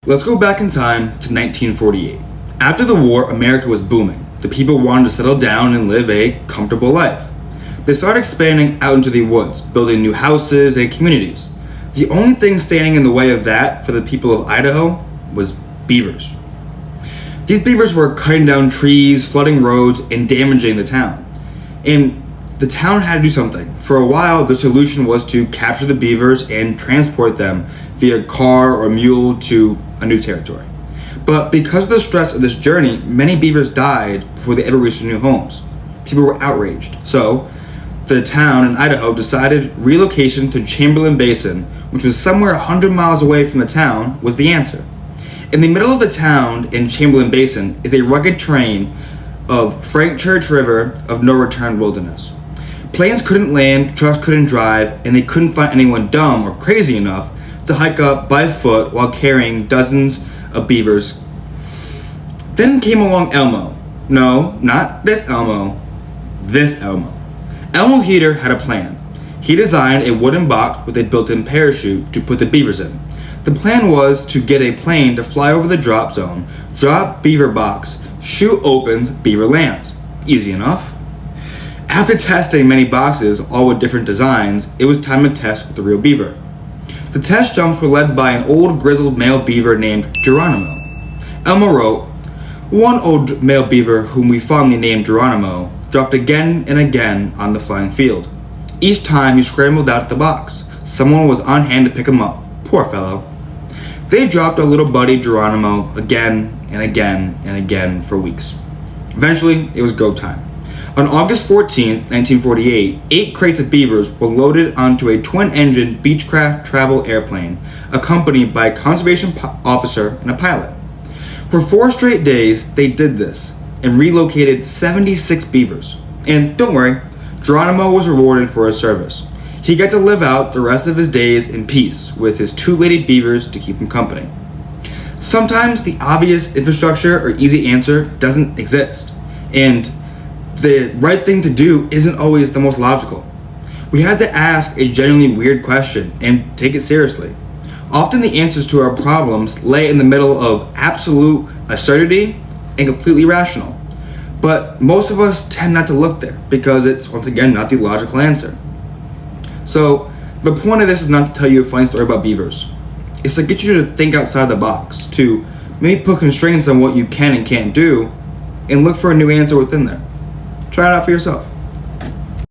Let's go back in time to 1948. After the war, America was booming. The people wanted to settle down and live a comfortable life. They started expanding out into the woods, building new houses and communities. The only thing standing in the way of that for the people of Idaho was beavers. These beavers were cutting down trees, flooding roads, and damaging the town. And the town had to do something. For a while, the solution was to capture the beavers and transport them via car or mule to a new territory. But because of the stress of this journey, many beavers died before they ever reached their new homes. People were outraged. So the town in Idaho decided relocation to Chamberlain Basin, which was somewhere 100 miles away from the town, was the answer. In the middle of the town in Chamberlain Basin is a rugged terrain of Frank Church River of no return wilderness. Planes couldn't land, trucks couldn't drive, and they couldn't find anyone dumb or crazy enough to hike up by foot while carrying dozens of beavers. Then came along Elmo. No, not this Elmo. This Elmo. Elmo Heater had a plan. He designed a wooden box with a built-in parachute to put the beavers in. The plan was to get a plane to fly over the drop zone, drop beaver box, chute opens, beaver lands. Easy enough. After testing many boxes, all with different designs, it was time to test the real beaver. The test jumps were led by an old grizzled male beaver named Geronimo. Elmo wrote, "One old male beaver whom we fondly named Geronimo dropped again and again on the flying field. Each time he scrambled out the box. Someone was on hand to pick him up. Poor fellow." They dropped our little buddy Geronimo again and again and again for weeks. Eventually, it was go time. On August 14, 1948, 8 crates of beavers were loaded onto a twin-engine Beechcraft travel airplane, accompanied by a conservation officer and a pilot. For 4 straight days, they did this and relocated 76 beavers. And don't worry, Geronimo was rewarded for his service. He got to live out the rest of his days in peace with his 2 lady beavers to keep him company. Sometimes the obvious infrastructure or easy answer doesn't exist, and the right thing to do isn't always the most logical. We had to ask a genuinely weird question and take it seriously. Often the answers to our problems lay in the middle of absolute absurdity and completely rational. But most of us tend not to look there because it's, once again, not the logical answer. So the point of this is not to tell you a funny story about beavers. It's to get you to think outside the box, to maybe put constraints on what you can and can't do, and look for a new answer within there. Try it out for yourself.